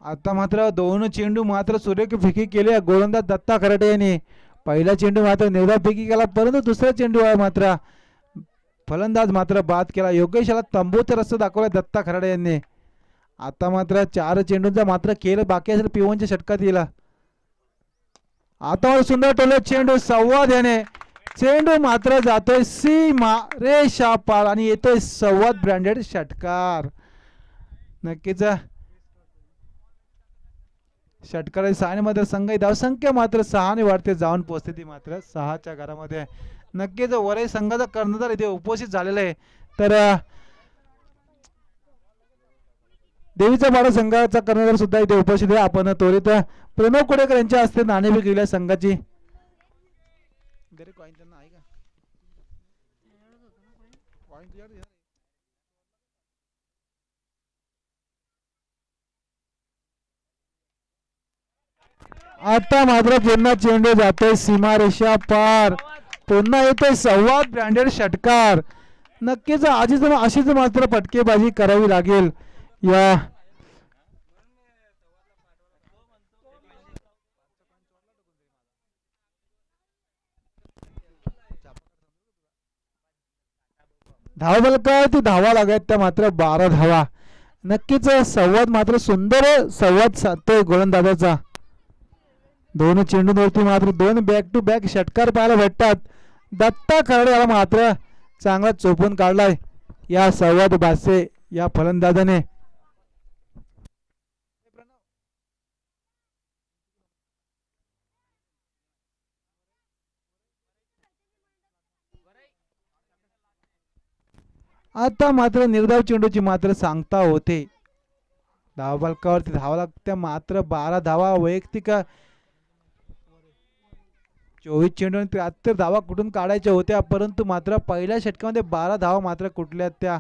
आता मात्र दोन चेंडू मात्र सुरेख फेकी केले गोलंदाज दत्ता खराटे यांनी. पहिला चेंडू मात्र निर्धाव फेकी केला, परंतु दुसरा चेंडू आहे मात्र फलंदाज मात्र बाद केला. योगेश याला तंबूचा रस्ता दाखवला दत्ता खराडे यांनी. आता मात्र 4 चेंडूंचा मात्र खेळ बाकी असेल. P1च्या षटकात येईल. आता सुंदर टोले चेंडू संवाद याने. चेंडू मात्र जातोय सीमा रेषा पार आणि येतोय संवाद ब्रँडेड षटकार. नक्कीच षटकार साहाने संघ धावसंख्या मात्र 6 ने वाढते, जाऊन पोहोचते ती मात्र 6च्या घरामध्ये. नक्कीच वरही संघाचा कर्णधार इथे उपस्थित झालेला आहे. तर देवीचा पाडा संघाचा कर्णधार सुद्धा इथे उपस्थित आहे. आपण त्वरित प्रणव कोडेकर यांच्या हस्ते नाणेफेक केल्या संघाची. आता मात्र पुन्हा चेंडू जातोय सीमारेषा पार, पुन्हा येतोय संवाद ब्रँडेड षटकार. नक्कीच अशीच मात्र फटकेबाजी करावी लागेल. या धावबलकावरती धावा लागत त्या मात्र 12 धावा. नक्कीच संवाद मात्र सुंदर संवाद साधतोय गोलंदाजाचा. दोन चेंडूंवरती मात्र 2 बॅक टू बॅक षटकार पाहायला भेटतात. दत्ता खराडे याला मात्र चांगला चोपून काढलाय या संवाद बासे या फलंदाजाने. आता मात्र निर्धाव चेंडूची मात्र सांगता होते. धावबलकावरती धावा लागत्या मात्र 12 धावा वैयक्तिक. 24 चेंडू 73 धावा कुठून काढायच्या होत्या, परंतु मात्र पहिल्या षटकामध्ये 12 धावा मात्र कुठल्या त्या.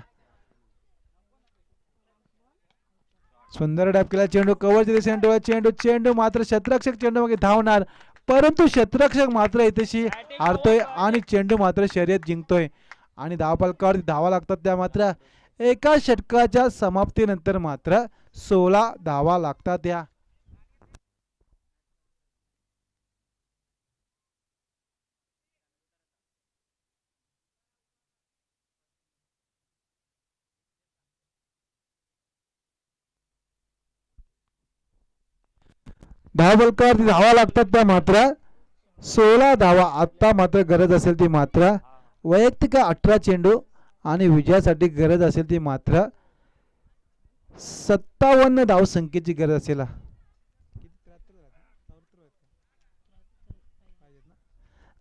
सुंदर डॅप केला चेंडू कव्हरच्या दिशेने चेंडू. चेंडू मात्र क्षेत्ररक्षक चेंडू मागे धावणार, परंतु क्षेत्ररक्षक मात्र इथेशी हारतोय आणि चेंडू मात्र शर्यत जिंकतोय आणि धावफलकावरती धावा लागतात त्या मात्र एका षटकाच्या समाप्तीनंतर मात्र 16 धावा लागतात. या धावफलकावरती धावा लागतात त्या मात्र 16 धावा. आता मात्र गरज असेल ती मात्र वैयक्तिक 18 चेंडू आणि विजयासाठी गरज असेल ती मात्र 57 धाव संख्येची गरज असेल.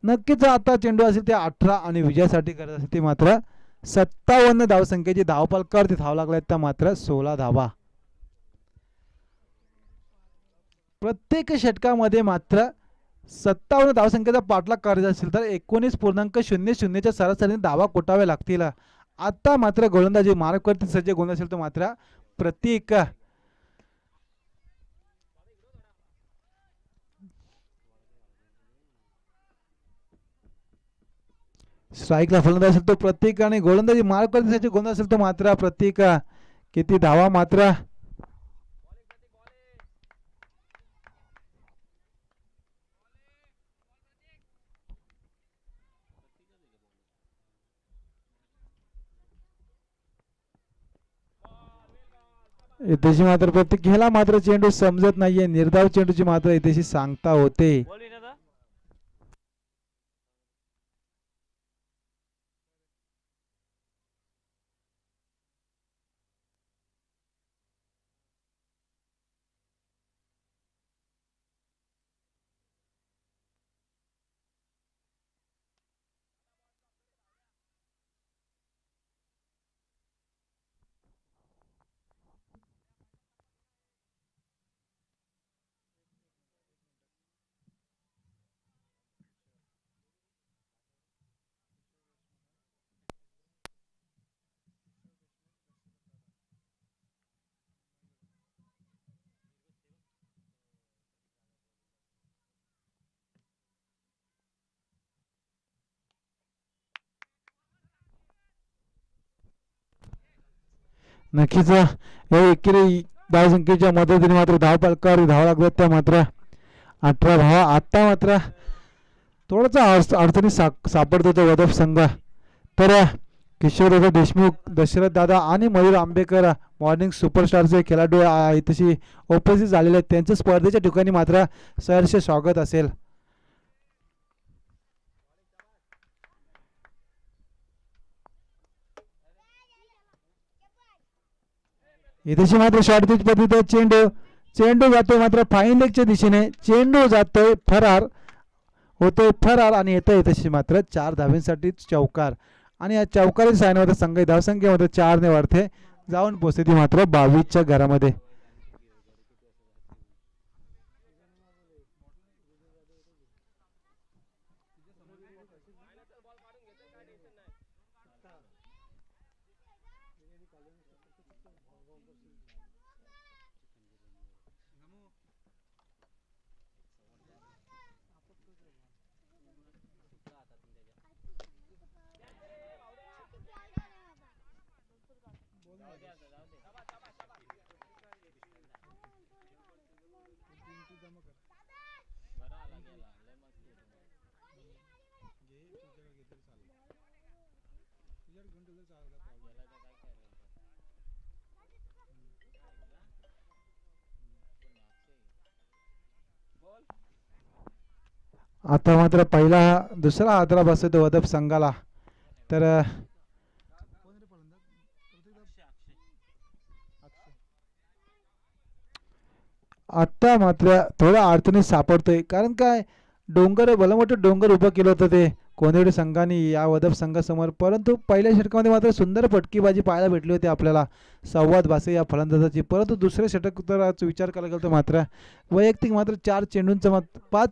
नक्कीच आता चेंडू असेल ते 18 आणि विजयासाठी गरज असेल ती मात्र 57 धाव संख्येची. धावफलकावरती धाव लागल्या त्या मात्र 16 धावा. प्रत्येक षटकामध्ये मात्र 57 धावसंख्येचा पाठलाग करायचा असेल तर 19.00च्या सरासरीने धावा कोटाव्या लागतील. आता मात्र गोलंदाजी मार्कवरती सज्ज गोलंदाज असेल तर मात्र प्रत्येक स्ट्राईकला फलंदाज असेल तो प्रत्येक आणि गोलंदाजी मार्कवरती सज्ज गोलंदाज असेल तर मात्र प्रत्येक किती धावा मात्र इथेशी मात्र प्रत्येक ह्याला मात्र चेंडू समजत नाहीये. निर्धाव चेंडूची मात्र इथेशी सांगता होते. नक्कीच एकेरी धावसंख्येच्या मदतीने मात्र धावफलकावर धाव लागतात त्या मात्र 18 धावा. आता मात्र थोडासा अडचणी सापडतो तो वदप संघ. तर किशोरदादा देशमुख, दशरथ दादा आणि मयूर आंबेकर मॉर्निंग सुपरस्टारचे खेळाडू तशी उपस्थित झालेले आहेत. त्यांचं स्पर्धेच्या ठिकाणी मात्र सहर्ष स्वागत असेल. इथे मात्र शॉर्ट पिच पद्धतीत चेंडू चेंडू जातोय मात्र फाईन लेगच्या दिशेने. चेंडू जातोय फरार होतोय फरार आणि येतोय तशी मात्र 4 धाव्यांसाठी चौकार. आणि या चौकाराच्या साहाय्याने संघ धावसंख्येमध्ये 4 ने वाढते जाऊन पोहोचते ती मात्र 22च्या घरामध्ये. आता मात्र पहिला दुसरा आदरा बसतो तो वदप संघाला. तर आता मात्र थोडा अडचणीत सापडतोय. कारण काय डोंगर भलं मोठं डोंगर उभं केलं होतं ते कोणेडी संघाने या वदप संघासमोर. परंतु पहिल्या षटकामध्ये मात्र सुंदर फटकीबाजी पाहायला भेटली होती आपल्याला संवाद भासे या फलंदाजाची. परंतु दुसऱ्या षटक तर विचार करायला गेलो तर मात्र वैयक्तिक मात्र 5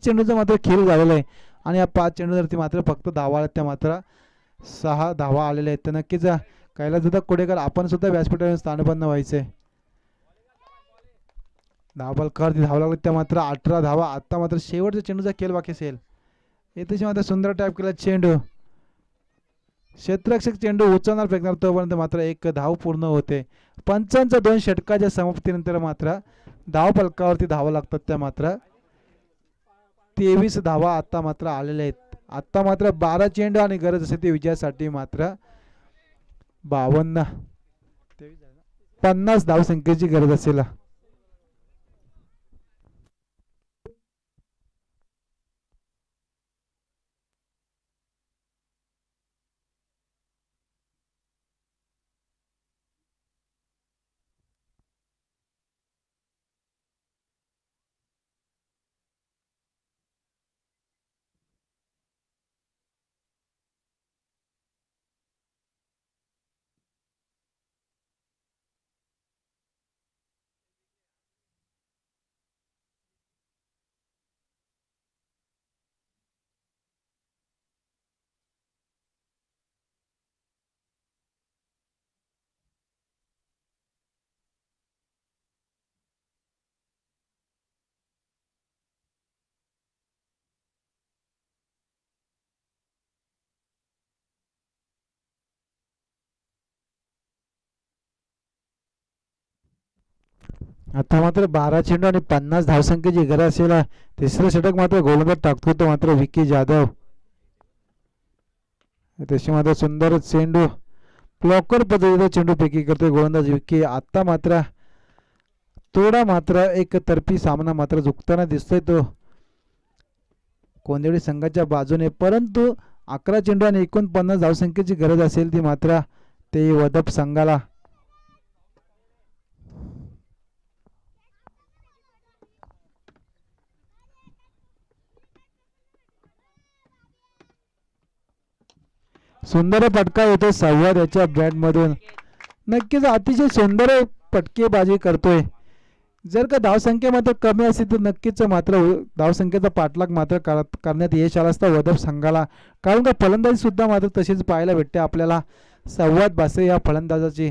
चेंडूंचा मात्र खेळ झालेला आहे. आणि या 5 चेंडूवरती मात्र फक्त धावा आल्या त्या मात्र 6 धावा आलेल्या आहेत. तर नक्कीच कैलासदादा कोडेकर आपण सुद्धा व्यासपीठावर स्थानपन्न व्हायचे. धावफलकावरती धावा लागले त्या मात्र 18 धावा. आता मात्र शेवटच्या चेंडूचा खेळ बाकी असेल. येथे मात्र सुंदर टॅप केला चेंडू. क्षेत्ररक्षक चेंडू उचलणार फेकणार तोपर्यंत मात्र 1 धाव पूर्ण होते. पंचांच्या 2 षटकाच्या समाप्तीनंतर मात्र धावफलकावरती धावा लागतात त्या मात्र 23 धावा आता मात्र आलेल्या आहेत. आता मात्र 12 चेंडू आणि गरज असेल ती विजयासाठी मात्र 50 धावसंख्येची गरज असेल. आता मात्र 12 चेंडू आणि 50 धावसंख्येची गरज असेल. तिसरं षटक मात्र गोलंदाज टाकतो तो मात्र विकी जाधव. त्याची मात्र सुंदर चेंडू ब्लॉकर पद्धतीचा चेंडू फेकी करतोय गोलंदाज विकी. आता मात्र थोडा मात्र एक तर्फी सामना मात्र झुकताना दिसतोय तो कोंदेडी संघाच्या बाजूने. परंतु 11 चेंडू आणि 49 धावसंख्येची गरज असेल ती मात्र ते वदप संघाला. सुंदर फटका येतो संवाद याच्या बॅट मधून. नक्कीच अतिशय सुंदर फटकेबाजी करतोय. जर का धावसंख्येमध्ये कमी असेल तर नक्कीच मात्र धावसंख्येचा पाठलाग मात्र करण्यात यश आला असता वदप संघाला. कारण का फलंदाजी सुद्धा मात्र तशीच पाहायला भेटते आपल्याला संवाद भासे या फलंदाजाची.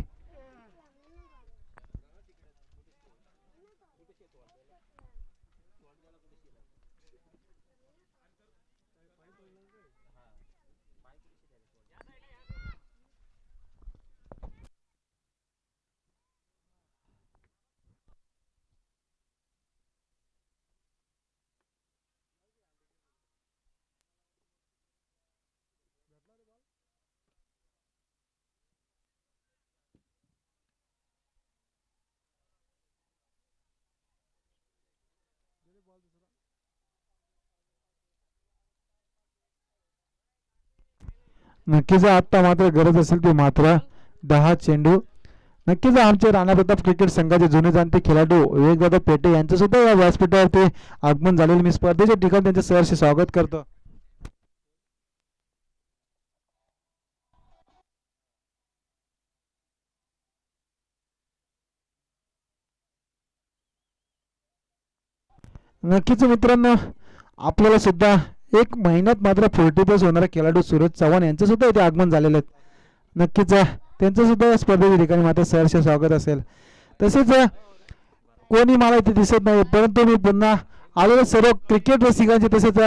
नक्कीच आता मात्र गरज असेल ती मात्र 10 चेंडू. नक्कीच आमचे राणा प्रताप क्रिकेट संघाचे जुने जाणते खेळाडू विवेकदादा पेटे यांचं सुद्धा या व्यासपीठावरती आगमन झालेलं मी स्पर्धेच्या ठिकाणी त्यांचे सहर्ष स्वागत करतो. नक्कीच मित्रांनो आपल्याला सुद्धा एक महिन्यात मात्र 40+ होणारा खेळाडू सूरज चव्हाण यांचं सुद्धा इथे आगमन झालेलं आहे. नक्कीच त्यांचं सुद्धा स्पर्धेच्या ठिकाणी मात्र सहर्ष स्वागत असेल. तसेच कोणी मला इथे दिसत नाही परंतु मी पुन्हा आलेले सर्व क्रिकेट रसिकांचे तसेच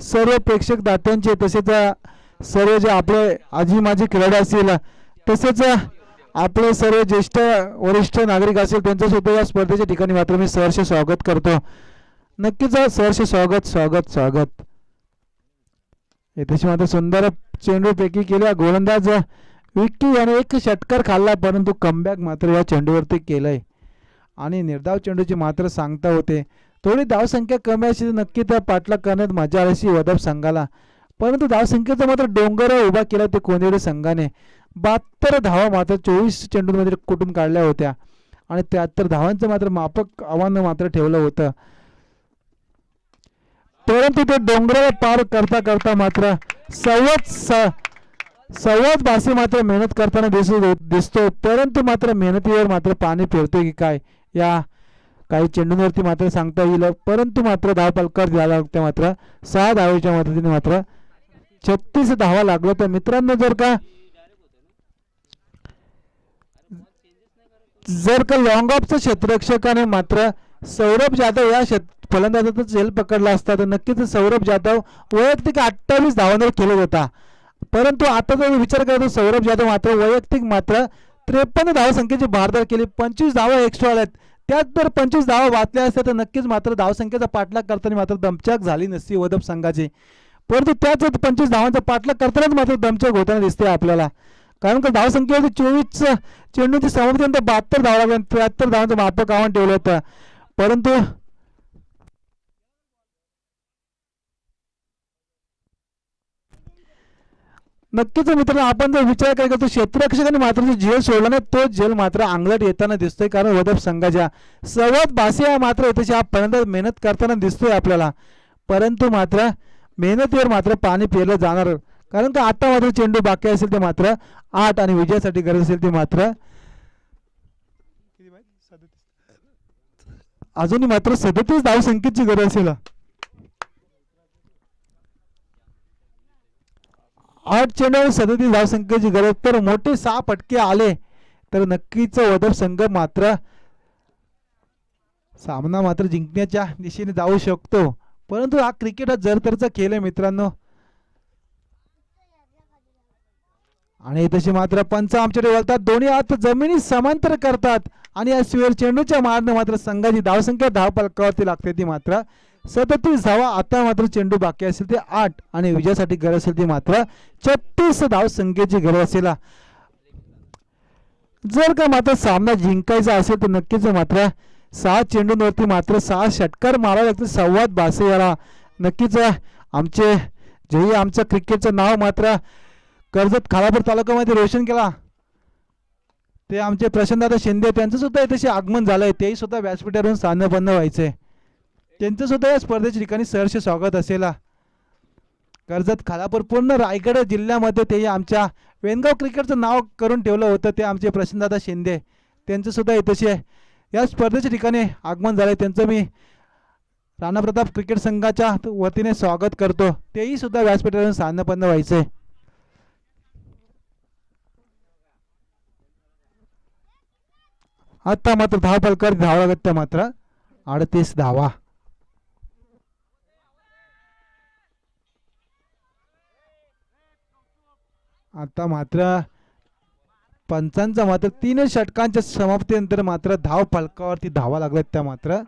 सर्व प्रेक्षक दात्यांचे तसेच सर्व जे आपले आजी माजी खेळाडू असतील तसेच आपले सर्व ज्येष्ठ वरिष्ठ नागरिक असेल त्यांचं सुद्धा या स्पर्धेच्या ठिकाणी मात्र मी सहर्ष स्वागत करतो. नक्कीच सहर्ष स्वागत स्वागत स्वागत. येथे मात्र सुंदर चेंडू पैकी केल्या गोलंदाज विक्की याने एक षटकार खाल्ला परंतु कमबॅक मात्र या चेंडूवरती केलंय आणि निर्धाव चेंडूची मात्र सांगता होते. थोडी धावसंख्या कमी अशी नक्की त्या पाठलाग करण्यात मजा आल्याशी वदप संघाला परंतु धावसंख्येचा मात्र डोंगर उभा केला ते कोणेरी संघाने. 72 धावा मात्र 24 चेंडूंमध्ये कुठून काढल्या होत्या आणि 73 धावांचं मात्र माफक आव्हान मात्र ठेवलं होतं. परंतु ते डोंगराला पार करता करता मात्र संवाद बासी मात्र मेहनत करताना दिसतो परंतु मात्र मेहनतीवर मात्र पाणी फिरतोय की काय या काही चेंडूंवरती मात्र सांगता येईल. परंतु मात्र धाव पलकार द्यायला लागते मात्र 6 धावेच्या मदतीने मात्र 36 धावा लागलो. तर मित्रांनो जर का लॉंग ऑफचं क्षेत्ररक्षकाने मात्र सौरभ जाधव या फलंदाजाचा झेल पकडला असता तर नक्कीच सौरभ जाधव वैयक्तिक 28 धावांवर खेळत होता. परंतु आता जर विचार करतो सौरभ जाधव मात्र वैयक्तिक मात्र 53 धावसंख्येची भारदार केली. 25 धावा एक्स्ट्रा आल्यात त्यात जर 25 धावा वाचल्या असत्या तर नक्कीच मात्र धावसंख्येचा पाठलाग करताना मात्र दमछाक झाली नसती वदप संघाची. परंतु त्याच 25 धावांचा पाठलाग करतानाच मात्र दमछाक होताना दिसते आपल्याला. कारण का धावसंख्येवरती 24 चेंडूची समाप्तीनंतर 72 धावा लागल्या 73 धावांचं मापक आव्हान ठेवलं होतं. परंतु नक्कीच मित्रांनो आपण जर विचार केला तो क्षेत्ररक्षकाने मात्र जो झेल सोडला नाही तो झेल मात्र अंगलट येताना दिसतोय कारण वदप संघाच्या सर्वात बासिया मात्र त्याची हा फलंदाज मेहनत करताना दिसतोय आपल्याला. परंतु मात्र मेहनतीवर मात्र पाणी फिरलं जाणार कारण का आता मात्र चेंडू बाकी असेल ते मात्र 8 आणि विजयासाठी गरज असेल ते मात्र अजूनही मात्र 37 धावसंख्येची गरज असेल. 8 चेंडूवर 37 धावसंख्येची गरज तर मोठे 6 फटके आले तर नक्कीच वदप संघ मात्र सामना मात्र जिंकण्याच्या दिशेने जाऊ शकतो. परंतु हा क्रिकेट हा जरतरचा खेळ आहे मित्रांनो आणि तशी मात्र पंच आमच्याकडे वळतात दोन्ही हात जमिनी समांतर करतात आणि या स्वेर चेंडूच्या मारणे मात्र संघाची धावसंख्या धाव फलकावरती लागते ती मात्र 37 धावा. आता मात्र चेंडू बाकी असेल ते 8 आणि विजयासाठी गरज असेल ती मात्र 36 धावसंख्येची गरज असेल. जर का मात्र सामना जिंकायचा असेल तर नक्कीच मात्र 6 चेंडूंवरती मात्र 6 षटकार मारावे लागते. संवाद बासे याला नक्कीच आमचे जे आमचं क्रिकेटचं नाव मात्र कर्जत खालापूर तालुक्यामध्ये रोशन केला ते आमचे प्रशांतदादा शिंदे त्यांचं सुद्धा इथे आगमन झालंय. तेही सुद्धा व्यासपीठावरून स्थानपन्न व्हायचंय. त्यांचं सुद्धा या स्पर्धेच्या ठिकाणी सहर्ष स्वागत असेल. कर्जत खालापूर पूर्ण रायगड जिल्ह्यामध्ये ते आमच्या वेनगाव क्रिकेटचं नाव करून ठेवलं होतं ते आमचे प्रशांतदादा शिंदे त्यांचं सुद्धा इथे या स्पर्धेच्या ठिकाणी आगमन झालंय. त्यांचं मी राणा प्रताप क्रिकेट संघाच्या वतीने स्वागत करतो. तेही सुद्धा व्यासपीठावरून स्थानपन्न व्हायचंय. आता मात्र धाव फलकार धावा लागत मात्र 38 धावा. आता मात्र पंचांचा मात्र 3 षटकांच्या समाप्तीनंतर मात्र धाव फलकावरती धावा लागल्यात त्या मात्र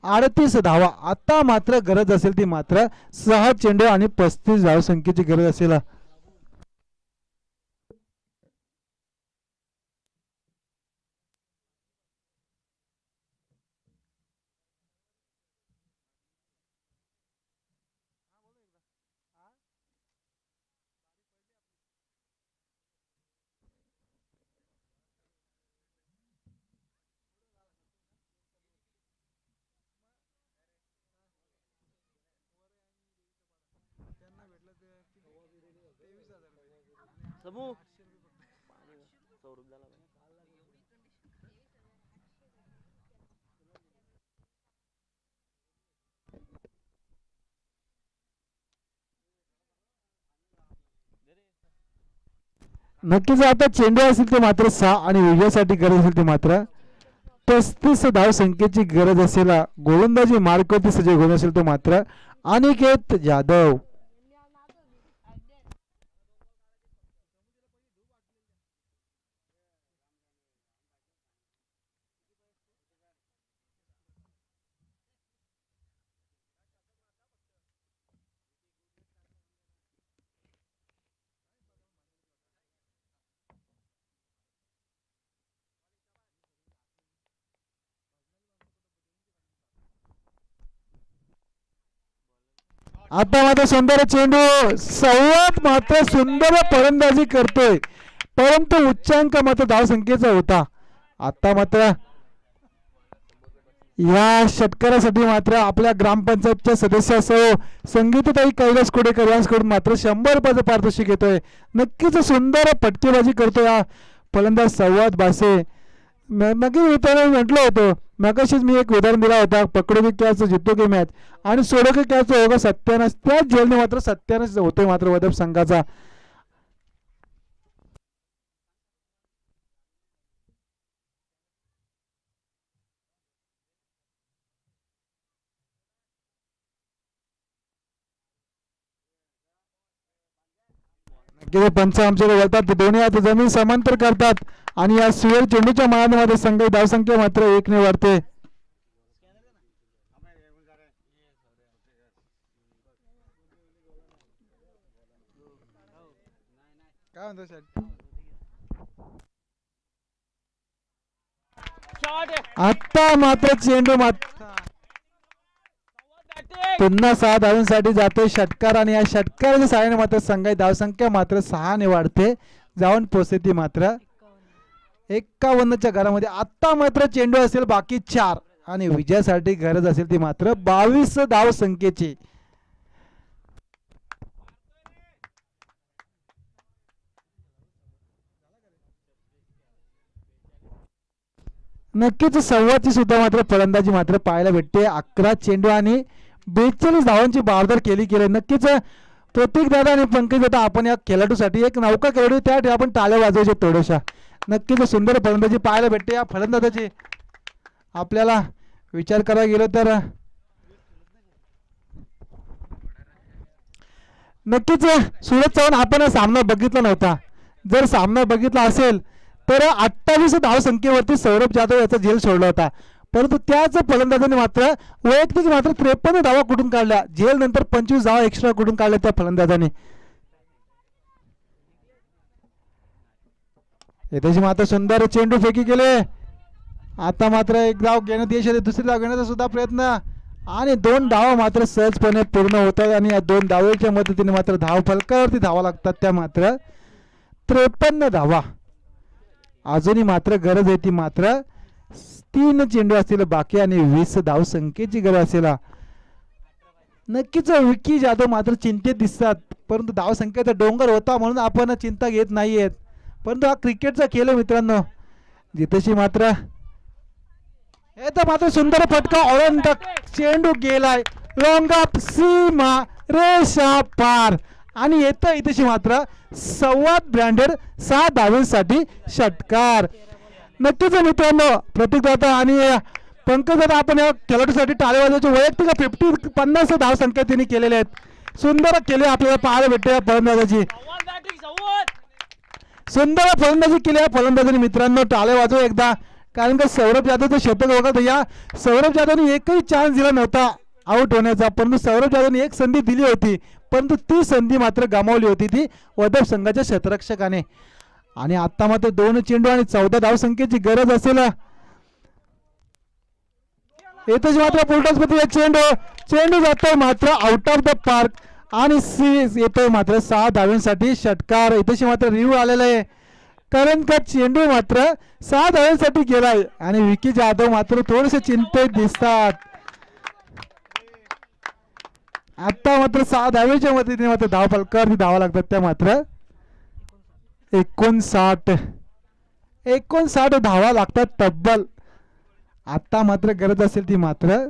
38 धावा. आता मात्र गरज असेल ती मात्र 6 चेंडू आणि 35 धावसंख्येची गरज असेल. नक्कीच आता चेंडू असेल ते मात्र 6 आणि विजयासाठी गरज असेल ते मात्र 35 धाव संख्येची गरज असेल. गोलंदाजी मार्कवरती सजग होत असेल तो मात्र अनिकेत जाधव. आता मात्र सुंदर चेंडू संवाद मात्र सुंदर फलंदाजी करतोय परंतु उच्चांक मात्र धाव संख्येचा होता. आता मात्र या षटकारासाठी मात्र आपल्या ग्रामपंचायतच्या सदस्यासह संगीताताई कैलास कोडेकर यांच्याकडून मात्र 100 रुपयाचं पारितोषिक घेतोय. नक्कीच सुंदर फटकेबाजी करतोय हा फलंदाज संवाद बासे. नक्कीच मित्रांनो म्हटलं होतं मगाशीच मी एक उदाहरण दिला होता पकडो की कॅच जितो की मॅच आणि सोडो की कॅच होगा सत्यानाश. त्याच झेलने मात्र सत्यानाश होतोय मात्र वदप संघाचा. पंच आमच्याकडे वळतात दोन्ही हात जमीन समांतर करतात आणि या सुयर चेंडूच्या मानामध्ये संघ धावसंख्या मात्र 1 ने वाढते. आता मात्र चेंडू पुन्हा 6 धावांसाठी जातोय षटकार आणि या षटकाराच्या सहाय्याने मात्र संघाची धावसंख्या मात्र 6 ने वाढते जाऊन पोहोचते ती मात्र 51च्या घरामध्ये. आता मात्र चेंडू असेल बाकी 4 आणि विजयासाठी गरज असेल ती मात्र 22 धाव संख्येची. नक्कीच संवादची सुद्धा मात्र फलंदाजी मात्र पाहायला भेटते. 11 चेंडू आणि 42 धावांची बारदार केली गेली. नक्कीच प्रतीक दादा आणि पंकज दादा आपण या खेळाडूसाठी एक नौका खेळाडू त्या आपण टाळ्या वाजवायच्या थोड्याशा. नक्कीच सुंदर फलंदाजी पाहायला भेटते या फलंदाजाची. आपल्याला विचार करायला गेलो तर नक्कीच सूरज चव्हाण आपण सामना बघितला नव्हता. जर सामना बघितला असेल तर 28 धाव संख्येवरती सौरभ जाधव याचा झेल सोडला होता परंतु त्याच फलंदाजाने मात्र वैयक्तिक मात्र 53 धावा कुठून काढल्या. झेल नंतर 25 धावा एक्स्ट्रा कुठून काढल्या त्या फलंदाजाने. त्याची मात्र सुंदर चेंडू फेकी केले. आता मात्र एक धाव घेण्यात यश दुसरी धाव घेण्याचा सुद्धा प्रयत्न आणि 2 धावा मात्र सहजपणे पूर्ण होतात आणि या 2 धावेच्या मदतीने मात्र धाव फलकावरती धावा लागतात त्या मात्र 53 धावा. अजूनही मात्र गरज आहे ती मात्र 3 चेंडू असतील बाकी आणि 20 धाव संख्येची गरज असेल. नक्कीच विकी जाधव मात्र चिंतेत दिसतात परंतु धाव संख्येचा डोंगर होता म्हणून आपण चिंता घेत नाहीयेत परंतु हा क्रिकेटचा खेळ आहे मित्रांनो. जिथेशी मात्र हे तर मात्र सुंदर फटका ऑलंड चेंडू गेलाय लॉंग अप सीमा रेषा पार आणि येतं इथेशी मात्र संवाद ब्रँडेड 6 धावांसाठी षटकार. नक्कीच मित्रांनो प्रतीक दादा आणि पंकज दादा आपण या खेळाडूसाठी टाळ्या वाजवायचे. वैयक्तिक 50 धाव संख्या त्यांनी केलेल्या आहेत. सुंदर केले आपल्याला पाहायला भेटते फलंदाजाची. सुंदर फलंदाजी केली या फलंदाजाने मित्रांनो. टाळ्या वाजवा एकदा कारण का सौरभ जाधवचं शतक वगैरे या सौरभ जाधवने एकही चान्स दिला नव्हता आउट होण्याचा परंतु सौरभ जाधवने एक संधी दिली होती परंतु ती संधी मात्र गमावली होती ती वदप संघाच्या क्षेत्ररक्षकाने. आणि आता मात्र 2 चेंडू आणि 14 धाव संख्येची गरज असेल. येतच मात्र पुलटॉसमध्ये चेंडू जातोय मात्र आउट ऑफ द पार्क आणि येतोय मात्र 6 धावांसाठी षटकार. इथेशी मात्र रिव्ह्यू आलेला आहे कारण का चेंडू मात्र 6 धावांसाठी गेलाय आणि विकी जाधव मात्र थोडेसे चिंतेत दिसतात. आता मात्र 6 धावेच्या मदतीने मात्र धाव फलकावरती धावा लागतात त्या मात्र 59 धावा लागतात तब्बल. आता मात्र गरज असेल ती मात्र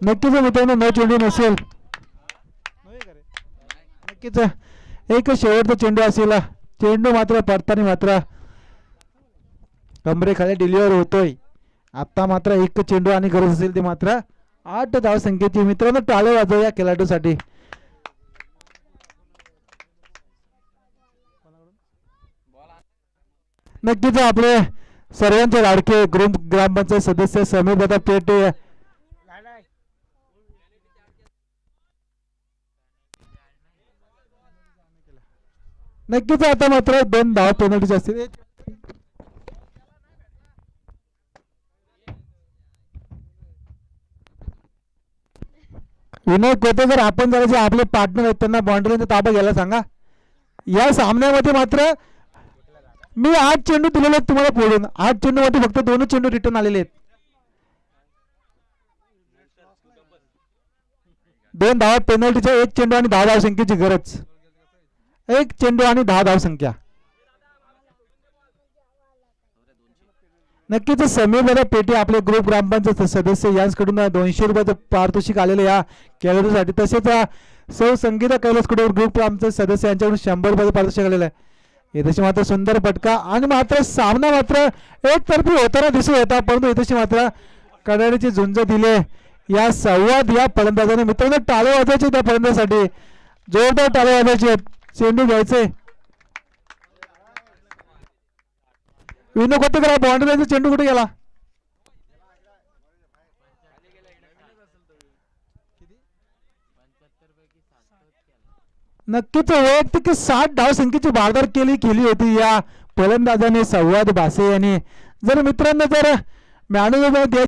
नक्कीच मित्रांनो न चेंडू नसेल. नक्कीच एक शेवटचा चेंडू असेल. चेंडू मात्र पडताना मात्र कमरेखाली डिलिव्हर होतोय. आता मात्र एक चेंडू आणि गरज असेल ते मात्र 8 धाव संख्येची. मित्रांनो टाळे वाजव या खेळाडूसाठी. नक्कीच आपले सर्वांचे लाडके ग्रामपंचायत सदस्य समीर दादा पेटे नक्कीच आता मात्र 2 धाव पेनल्टी असतील. विनय कोतेकर आपण जरा जे आपले पार्टनर आहेत त्यांना बाउंड्रीचा ताबा घ्यायला सांगा. या सामन्यामध्ये मात्र मी 8 चेंडू दिलेले आहेत तुम्हाला फोडून. 8 चेंडू मध्ये फक्त 2 चेंडू रिटर्न आलेले आहेत. 2 धावा पेनल्टीच्या 1 चेंडू आणि 10 धाव संख्येची गरज. 1 चेंडू आणि 10 धाव संख्या. नक्कीच समीर दादा पेटे आपले ग्रुप ग्रामपंचायत सदस्य यांच्याकडून 200 रुपयाचं पारितोषिक आलेले या खेळाडूसाठी. तसेच सौ संगीता कैलासकडे ग्रुप ग्रामपंचायत सदस्य यांच्याकडून 100 रुपयाचं पारितोषिक आलेलं आहे. इथे मात्र सुंदर फटका आणि मात्र सामना मात्र एकतर्फी होताना दिसून येतात. परंतु इथे मात्र कडाडीची झुंज दिले या संवाद या फलंदाजाने. मित्रांनो टाळे वाजायचे त्या फलंदाजासाठी. जोरदार टाळे वाजायचे. चेंडू घ्यायचे. विनोद कोतेकर बाउंड्री चेंडू कुठे गेला. नक्कीच वैयक्तिक 60 धाव संख्येची भारदार केली होती या फलंदाजाने संवाद भासे यांनी. जर मित्रांनो जर मॅनेजर